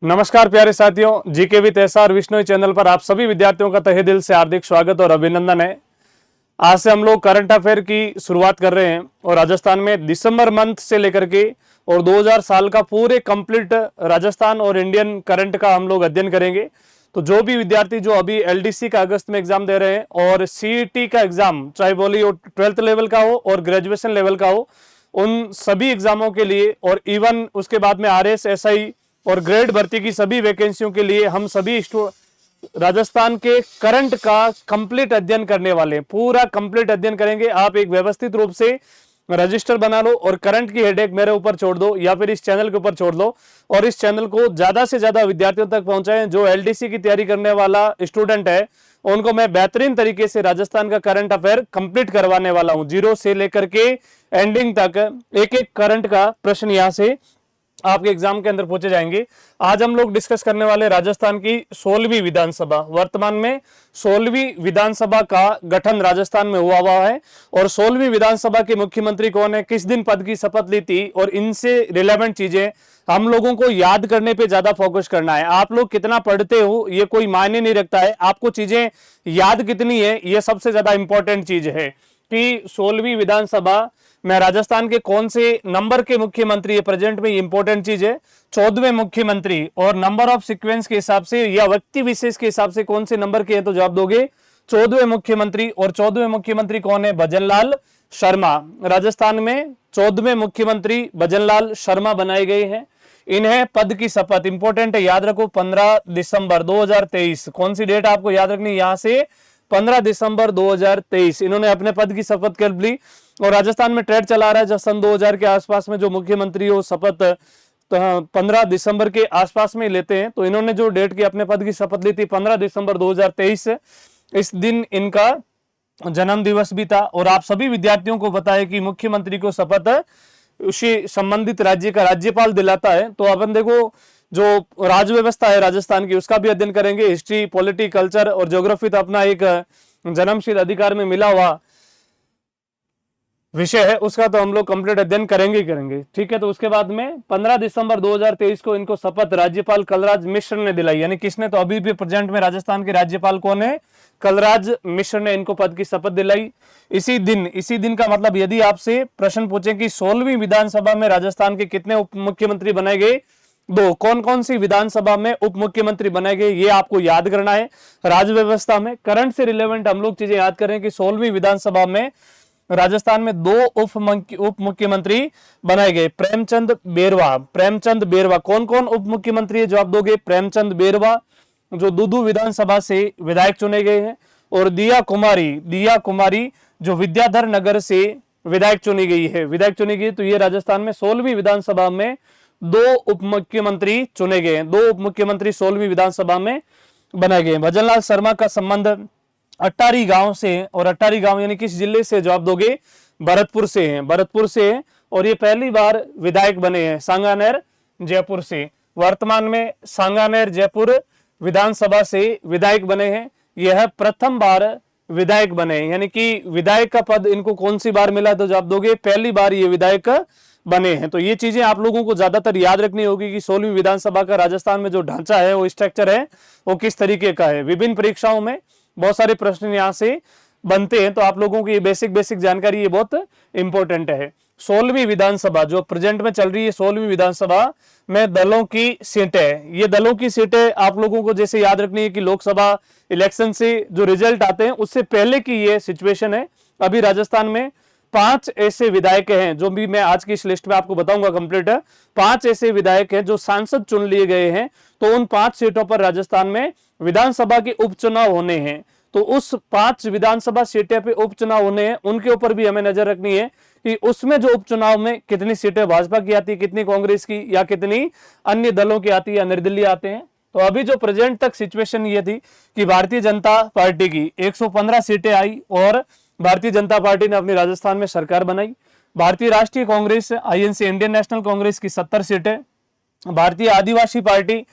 नमस्कार प्यारे साथियों, GK with SR Vishnoi channel पर आप सभी विद्यार्थियों का तहे दिल से हार्दिक स्वागत और अभिनंदन है। आज से हम लोग करंट अफेयर की शुरुआत कर रहे हैं और राजस्थान में दिसंबर मंथ से लेकर के और 2000 साल का पूरे कंप्लीट राजस्थान और इंडियन करंट का हम लोग अध्ययन करेंगे। तो जो भी विद्यार्थी जो अभी एलडीसी का अगस्त में एग्जाम दे रहे हैं और सीईटी का एग्जाम, चाहे बोलिए वो 12th लेवल का हो और ग्रेजुएशन लेवल का हो, उन सभी एग्जामों के लिए और इवन उसके बाद में आरएस, एसआई और ग्रेड भर्ती की सभी वैकेंसियों के लिए हम सभी राजस्थान के करंट का कंप्लीट अध्ययन करने वाले हैं। पूरा कंप्लीट अध्ययन करेंगे। आप एक व्यवस्थित रूप से रजिस्टर बना लो और करंट की हेडेक मेरे ऊपर छोड़ दो या फिर इस चैनल के ऊपर छोड़ दो और इस चैनल को ज्यादा से ज्यादा विद्यार्थियों तक पहुंचाएं। जो एलडीसी की तैयारी करने वाला स्टूडेंट है उनको मैं बेहतरीन तरीके से राजस्थान का करंट अफेयर कंप्लीट करवाने वाला हूं। जीरो से लेकर के एंडिंग तक एक एक करंट का प्रश्न यहां से आपके एग्जाम के अंदर पूछे जाएंगे। आज हम लोग डिस्कस करने वाले राजस्थान की 16वीं विधानसभा। वर्तमान में 16वीं विधानसभा का गठन राजस्थान में हुआ है और 16वीं विधानसभा के मुख्यमंत्री कौन है, किस दिन पद की शपथ ली थी और इनसे रिलेवेंट चीजें हम लोगों को याद करने पे ज्यादा फोकस करना है। आप लोग कितना पढ़ते हो ये कोई मायने नहीं रखता है, आपको चीजें याद कितनी है ये सबसे ज्यादा इंपॉर्टेंट चीज है कि 16वीं विधानसभा में राजस्थान के कौन से नंबर के मुख्यमंत्री है। प्रेजेंट में इंपॉर्टेंट चीज है 14वें मुख्यमंत्री और नंबर ऑफ सीक्वेंस के हिसाब से या व्यक्ति विशेष के हिसाब से कौन से नंबर के हैं, तो जवाब दोगे 14वें मुख्यमंत्री। और 14वें मुख्यमंत्री कौन है, भजनलाल शर्मा। राजस्थान में 14वें मुख्यमंत्री भजनलाल शर्मा बनाए गए हैं। इन्हें पद की शपथ, इंपॉर्टेंट है, याद रखो 15 दिसंबर 2023। कौन सी डेट आपको याद रखनी, यहां से 15 दिसंबर 2023 इन्होंने अपने पद की शपथ कर ली। और राजस्थान में ट्रेंड चला रहा है जब सन 2000 के आसपास में जो मुख्यमंत्री हो शपथ 15 दिसंबर के आसपास में लेते हैं, तो इन्होंने जो डेट की अपने पद की शपथ ली थी 15 दिसंबर 2023, इस दिन इनका जन्म दिवस भी था। और आप सभी विद्यार्थियों को पता है कि मुख्यमंत्री को शपथ उसी संबंधित राज्य का राज्यपाल दिलाता है। तो अपन देखो जो राज व्यवस्था है राजस्थान की उसका भी अध्ययन करेंगे। हिस्ट्री, पॉलिटी, कल्चर और ज्योग्राफी तो अपना एक जन्मशील अधिकार में मिला हुआ विषय है, उसका तो हम लोग कंप्लीट अध्ययन करेंगे ही करेंगे। ठीक है, तो उसके बाद में 15 दिसंबर 2023 को इनको शपथ राज्यपाल कलराज मिश्र ने दिलाई। यानी किसने, तो अभी भी प्रेजेंट में राजस्थान के राज्यपाल कौन है, कलराज मिश्र ने इनको पद की शपथ दिलाई। इसी दिन का मतलब यदि आपसे प्रश्न पूछे कि 16वीं विधानसभा में राजस्थान के कितने उप मुख्यमंत्री बनाए गए, दो। कौन कौन सी विधानसभा में उप मुख्यमंत्री बनाए गए ये आपको याद करना है। राज्य व्यवस्था में करंट से रिलेवेंट हम लोग चीजें याद करें कि 16वीं विधानसभा में राजस्थान में दो उप मुख्यमंत्री बनाए गए, प्रेमचंद बेरवा। कौन कौन उप मुख्यमंत्री है, जवाब दोगे प्रेमचंद बेरवा जो दूदू विधानसभा से विधायक चुने गए हैं, और दिया कुमारी जो विद्याधर नगर से विधायक चुनी गई। तो ये राजस्थान में 16वीं विधानसभा में दो उप मुख्यमंत्री चुने गए हैं। दो उप मुख्यमंत्री 16वीं विधानसभा में बनाए गए। भजनलाल शर्मा का संबंध अट्टारी गांव से, और अट्टारी गांव यानी किस जिले से, जवाब दोगे भरतपुर से है। और ये पहली बार विधायक बने हैं सांगानेर जयपुर से। वर्तमान में सांगानेर जयपुर विधानसभा से विधायक बने हैं। यह प्रथम बार विधायक बने, यानी कि विधायक का पद इनको कौन सी बार मिला, तो जवाब दोगे पहली बार ये विधायक बने हैं। तो ये चीजें आप लोगों को ज्यादातर याद रखनी होगी कि 16वीं विधानसभा का राजस्थान में जो ढांचा है, वो स्ट्रक्चर है, वो किस तरीके का है। विभिन्न परीक्षाओं में बहुत सारे प्रश्न यहां से बनते हैं, तो आप लोगों की ये बेसिक जानकारी ये बहुत इंपॉर्टेंट है। 16वीं विधानसभा जो प्रेजेंट में चल रही है, 16वीं विधानसभा में दलों की सीटें, ये दलों की सीटें आप लोगों को जैसे याद रखनी है कि लोकसभा इलेक्शन से जो रिजल्ट आते हैं उससे पहले की ये सिचुएशन है। अभी राजस्थान में 5 ऐसे विधायक हैं, जो भी मैं आज की इस लिस्ट में आपको बताऊंगा कंप्लीट है। 5 ऐसे विधायक हैं जो सांसद चुन लिए गए हैं। तो उन 5 सीटों पर राजस्थान में विधानसभा के उपचुनाव होने हैं। तो उस 5 विधानसभा सीटें पे उपचुनाव होने हैं, उनके ऊपर भी हमें नजर रखनी है कि उसमें जो उपचुनाव में कितनी सीटें भाजपा की आती है, कितनी कांग्रेस की, या कितनी अन्य दलों की आती है या निर्दलीय आते हैं। तो अभी जो प्रेजेंट तक सिचुएशन ये थी कि भारतीय जनता पार्टी की 115 सीटें आई और भारतीय जनता पार्टी ने अपनी राजस्थान में सरकार बनाई। भारतीय राष्ट्रीय Congress INC Indian national Congress की 70 सीटें, भारतीय आदिवासी पार्टी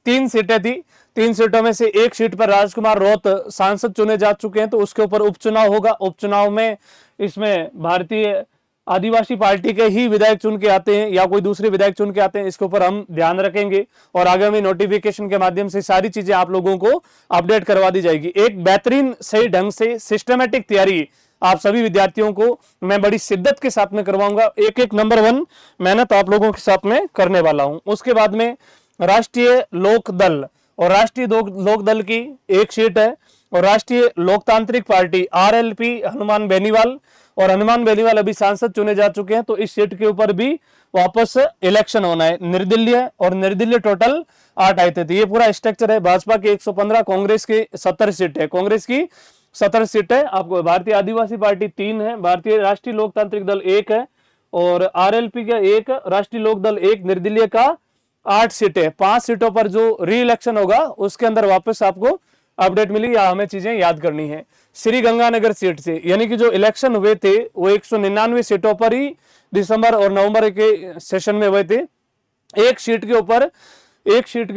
3 सीटें थी। 3 सीटों में से एक सीट पर राजकुमार रोत सांसद चुने जा चुके हैं, तो उसके ऊपर उपचुनाव होगा। उपचुनाव में इसमें भारतीय आदिवासी पार्टी के ही विधायक चुन के आते हैं या कोई दूसरे विधायक चुन के आते हैं, इसके ऊपर हम ध्यान रखेंगे और आगामी नोटिफिकेशन के माध्यम से सारी चीजें आप लोगों को अपडेट करवा दी जाएगी। एक बेहतरीन सही ढंग से सिस्टमेटिक तैयारी आप सभी विद्यार्थियों को मैं बड़ी शिद्दत के साथ में करवाऊंगा। एक एक नंबर 1 मेहनत आप लोगों के साथ में करने वाला हूं। उसके बाद में राष्ट्रीय लोक दल और राष्ट्रीय लोक दल की एक सीट है और राष्ट्रीय लोकतांत्रिक पार्टी आरएलपी हनुमान बेनीवाल, और हनुमान बेनीवाल अभी सांसद चुने जा चुके हैं, तो इस सीट के ऊपर भी वापस इलेक्शन होना है। निर्दलीय और निर्दलीय टोटल 8 आए थे। तो ये पूरा स्ट्रक्चर है। भाजपा के 115, कांग्रेस के 70 सीट है, कांग्रेस की 70 सीट है। आपको भारतीय आदिवासी पार्टी 3 है, भारतीय राष्ट्रीय लोकतांत्रिक दल 1 है और आरएलपी का 1, राष्ट्रीय लोक दल 1, निर्दलीय का 8 सीटें। 5 सीटों पर जो री इलेक्शन होगा उसके अंदर वापस आपको अपडेट मिली या हमें चीजें याद करनी है। श्री गंगानगर सीट से यानी कि जो इलेक्शन हुए थे वो 199 सीटों पर ही दिसंबर और नवंबर के सेशन में हुए थे। एक सीट के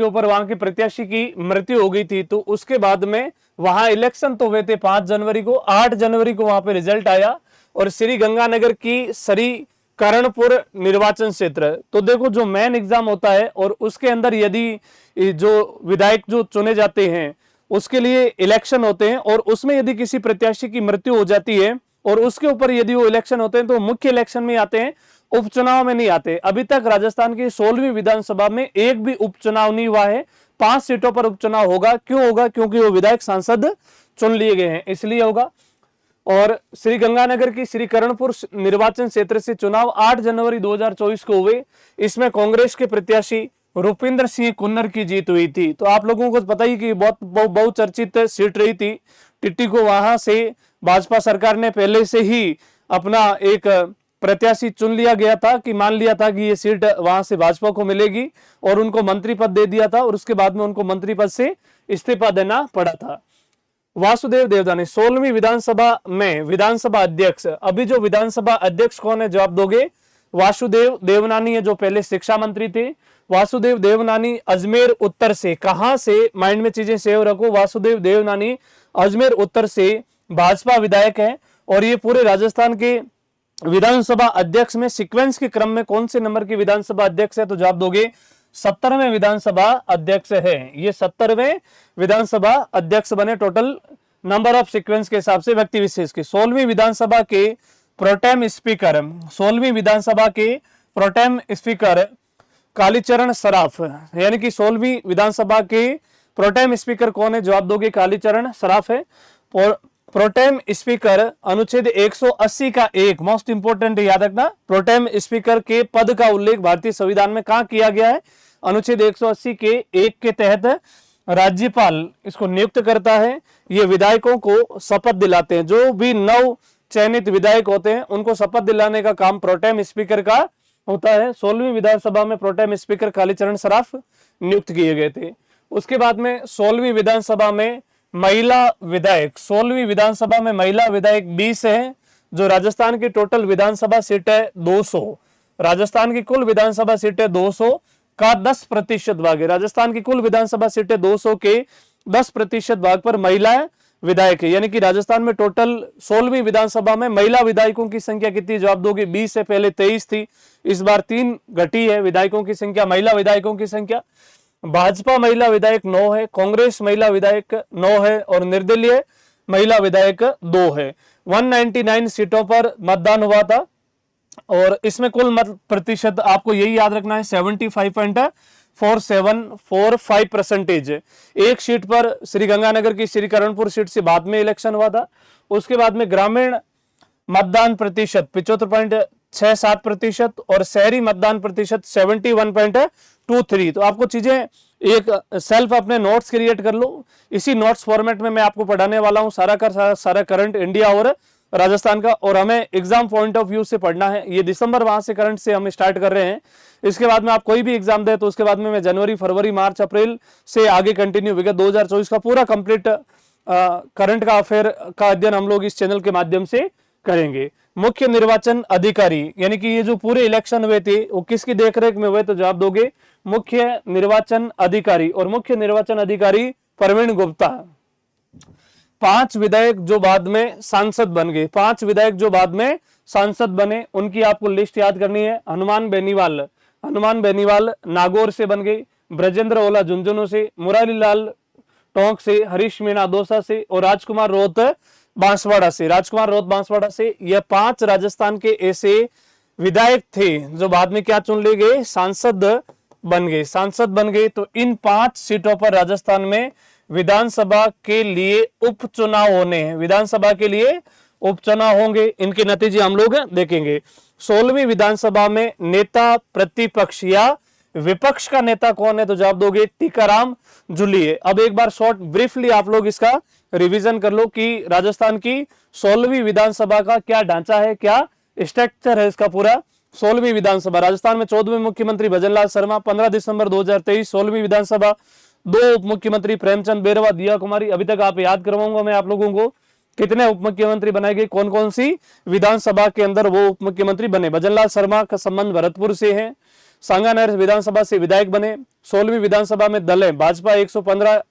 ऊपर वहां के प्रत्याशी की मृत्यु हो गई थी, तो उसके बाद में वहां इलेक्शन तो हुए थे 5 जनवरी को, 8 जनवरी को वहां पे रिजल्ट आया और श्री गंगानगर की सरी करणपुर निर्वाचन क्षेत्र। तो देखो जो मेन एग्जाम होता है और उसके अंदर यदि जो विधायक जो चुने जाते हैं उसके लिए इलेक्शन होते हैं और उसमें यदि किसी प्रत्याशी की मृत्यु हो जाती है और उसके ऊपर यदि वो इलेक्शन होते हैं तो मुख्य इलेक्शन में आते हैं, उपचुनाव में नहीं आते। अभी तक राजस्थान की 16वीं विधानसभा में एक भी उपचुनाव नहीं हुआ है। 5 सीटों पर उपचुनाव होगा। क्यों होगा? क्योंकि वो विधायक सांसद चुन लिए गए हैं, इसलिए होगा। और श्री गंगानगर की श्री करणपुर निर्वाचन क्षेत्र से चुनाव 8 जनवरी 2024 को हुए। इसमें कांग्रेस के प्रत्याशी रुपिंदर सिंह कुन्नर की जीत हुई थी। तो आप लोगों को पता ही कि बहुत बहुचर्चित सीट रही थी। टिट्टी को वहां से भाजपा सरकार ने पहले से ही अपना एक प्रत्याशी चुन लिया गया था कि मान लिया था कि ये सीट वहां से भाजपा को मिलेगी और उनको मंत्री पद दे दिया था और उसके बाद में उनको मंत्री पद से इस्तीफा देना पड़ा था। वासुदेव देवनानी 16वीं विधानसभा में विधानसभा अध्यक्ष। अभी जो विधानसभा अध्यक्ष कौन है जवाब दोगे? वासुदेव देवनानी है, जो पहले शिक्षा मंत्री थे। वासुदेव देवनानी अजमेर उत्तर से, कहां से, माइंड में चीजें सेव रखो, वासुदेव देवनानी अजमेर उत्तर से भाजपा विधायक है और ये पूरे राजस्थान के विधानसभा अध्यक्ष में सीक्वेंस के क्रम में कौन से नंबर की विधानसभा अध्यक्ष है? तो जवाब दोगे 70वें विधानसभा अध्यक्ष है। ये 70वें विधानसभा अध्यक्ष बने टोटल नंबर ऑफ सीक्वेंस के हिसाब से व्यक्ति विशेष के। 16वीं विधानसभा के प्रोटेम स्पीकर, 16वीं विधानसभा के प्रोटेम स्पीकर कालीचरण सराफ, यानी कि 16वीं विधानसभा के प्रोटेम स्पीकर कौन है? जवाब दोगे कालीचरण सराफ है। प्रोटेम स्पीकर अनुच्छेद 180 का 1, मोस्ट इंपोर्टेंट याद रखना, प्रोटेम स्पीकर के पद का उल्लेख भारतीय संविधान में कहां किया गया है? अनुच्छेद 180 के 1 के तहत राज्यपाल इसको नियुक्त करता है। ये विधायकों को शपथ दिलाते हैं। जो भी नव चयनित विधायक होते हैं उनको शपथ दिलाने का काम प्रोटेम स्पीकर का होता है। 16वीं विधानसभा में प्रोटेम स्पीकर कालीचरण सराफ नियुक्त किए गए थे। उसके बाद में 16वीं विधानसभा में महिला विधायक, 16वीं विधानसभा में महिला विधायक 20 है। जो राजस्थान की टोटल विधानसभा सीट है 200, राजस्थान की कुल विधानसभा सीट है 200 का 10% भाग है। राजस्थान की कुल विधानसभा सीटें 200 के 10% भाग पर महिला विधायक है, यानी कि राजस्थान में टोटल 16वीं विधानसभा में महिला विधायकों की संख्या कितनी? जवाब दोगे 20 से पहले 23 थी, इस बार 3 घटी है विधायकों की संख्या, महिला विधायकों की संख्या। भाजपा महिला विधायक 9 है, कांग्रेस महिला विधायक 9 है और निर्दलीय महिला विधायक 2 है। 199 सीटों पर मतदान हुआ था और इसमें कुल मत प्रतिशत आपको यही याद रखना है 75.4745%। एक सीट पर श्री गंगानगर की श्री करणपुर सीट से बाद में इलेक्शन हुआ था। उसके बाद में ग्रामीण मतदान प्रतिशत 75.67% और शहरी मतदान प्रतिशत 71.23। तो आपको चीजें एक सेल्फ अपने नोट्स क्रिएट कर लो। इसी नोट्स फॉर्मेट में मैं आपको पढ़ाने वाला हूं सारा का सारा करंट इंडिया और राजस्थान का, और हमें एग्जाम पॉइंट ऑफ व्यू से पढ़ना है। ये दिसंबर वहां से करंट से हम स्टार्ट कर रहे हैं। इसके बाद में आप कोई भी एग्जाम दे तो उसके बाद में मैं जनवरी, फरवरी, मार्च, अप्रैल से आगे कंटिन्यू विगत 2024 का पूरा कंप्लीट करंट का अफेयर का अध्ययन हम लोग इस चैनल के माध्यम से करेंगे। मुख्य निर्वाचन अधिकारी, यानी कि ये जो पूरे इलेक्शन हुए थे वो किसकी देखरेख में हुए? तो जवाब दोगे मुख्य निर्वाचन अधिकारी, और मुख्य निर्वाचन अधिकारी प्रवीण गुप्ता। 5 विधायक जो बाद में सांसद बन गए, 5 विधायक जो बाद में सांसद बने उनकी आपको लिस्ट याद करनी है। हनुमान बेनीवाल नागौर से बन गई, ब्रजेंद्र ओला झुंझुनू से, मुरारी लाल टोंक से, हरीश मीणा दौसा से और राजकुमार रोहत बांसवाड़ा से। ये 5 राजस्थान के ऐसे विधायक थे जो बाद में क्या चुन लिए गए, सांसद बन गए। तो इन 5 सीटों पर राजस्थान में विधानसभा के लिए उपचुनाव होंगे। इनके नतीजे हम लोग देखेंगे। 16वीं विधानसभा में नेता प्रतिपक्ष या विपक्ष का नेता कौन है, तो जवाब दोगे टीकाराम जूली। अब एक बार शॉर्ट ब्रीफली आप लोग इसका रिवीजन कर लो कि राजस्थान की 16वीं विधानसभा का क्या ढांचा है, क्या स्ट्रक्चर है इसका पूरा। 16वीं विधानसभा, राजस्थान में 14वें मुख्यमंत्री भजनलाल शर्मा, 15 दिसंबर 2023 16वीं विधानसभा, 2 उप मुख्यमंत्री प्रेमचंद बेरवा, दिया कुमारी। अभी तक आप याद करवाऊंगा मैं आप लोगों को कितने उप मुख्यमंत्री बनाए गए, कौन कौन सी विधानसभा के अंदर वो उप मुख्यमंत्री बने। भजनलाल शर्मा का संबंध भरतपुर से है, सांगानेर विधानसभा से विधायक बने। 16वीं विधानसभा में दल है भाजपा 115,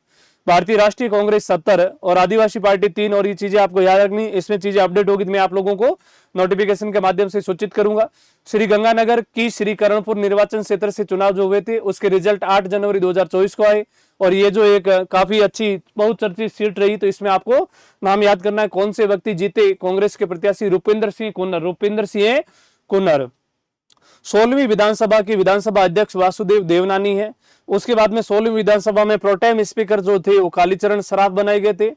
भारतीय राष्ट्रीय कांग्रेस 70 और आदिवासी पार्टी 3। और ये चीजें आपको याद रखनी, इसमें चीजें अपडेट होगी तो मैं आप लोगों को नोटिफिकेशन के माध्यम से सूचित करूंगा। श्री गंगानगर की श्री करणपुर निर्वाचन क्षेत्र से चुनाव जो हुए थे उसके रिजल्ट 8 जनवरी 2024 को आए और ये जो एक काफी अच्छी बहुचर्चित सीट रही, तो इसमें आपको नाम याद करना है कौन से व्यक्ति जीते। कांग्रेस के प्रत्याशी रुपिंदर सिंह कुन्नर। 16वीं विधानसभा की विधानसभा अध्यक्ष वासुदेव देवनानी है। उसके बाद में 16वीं विधानसभा में प्रोटेम स्पीकर जो थे वो कालीचरण सराफ बनाए गए थे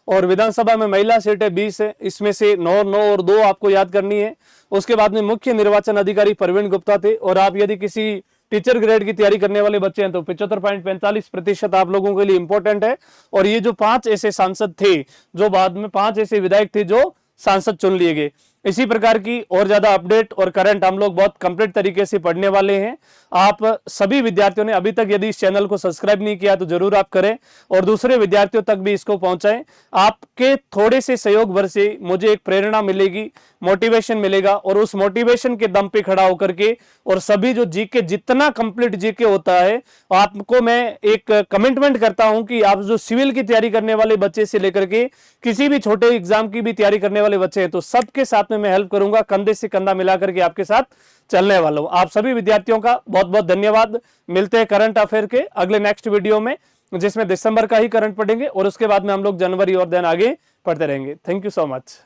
और विधानसभा में महिला सीटें 20 है, इसमें से 9 और 2 आपको याद करनी है। उसके बाद में मुख्य निर्वाचन अधिकारी प्रवीण गुप्ता थे और आप यदि किसी टीचर ग्रेड की तैयारी करने वाले बच्चे हैं तो 75.45% आप लोगों के लिए इंपॉर्टेंट है। और ये जो 5 ऐसे सांसद थे जो बाद में 5 ऐसे विधायक थे जो सांसद चुन लिए गए। इसी प्रकार की और ज्यादा अपडेट और करंट हम लोग बहुत कंप्लीट तरीके से पढ़ने वाले हैं। आप सभी विद्यार्थियों ने अभी तक यदि इस चैनल को सब्सक्राइब नहीं किया तो जरूर आप करें और दूसरे विद्यार्थियों तक भी इसको पहुंचाएं। आपके थोड़े से सहयोग भर से मुझे एक प्रेरणा मिलेगी, मोटिवेशन मिलेगा और उस मोटिवेशन के दम पे खड़ा होकर के और सभी जो जीके जितना कंप्लीट जीके होता है आपको मैं एक कमिटमेंट करता हूं कि आप जो सिविल की तैयारी करने वाले बच्चे से लेकर के किसी भी छोटे एग्जाम की भी तैयारी करने वाले बच्चे हैं तो सबके साथ में मैं हेल्प करूंगा, कंधे से कंधा मिलाकर के आपके साथ चलने वाला हूं। आप सभी विद्यार्थियों का बहुत बहुत धन्यवाद। मिलते हैं करंट अफेयर के अगले नेक्स्ट वीडियो में जिसमें दिसंबर का ही करंट पढ़ेंगे और उसके बाद में हम लोग जनवरी और दिन आगे पढ़ते रहेंगे। Thank you so much.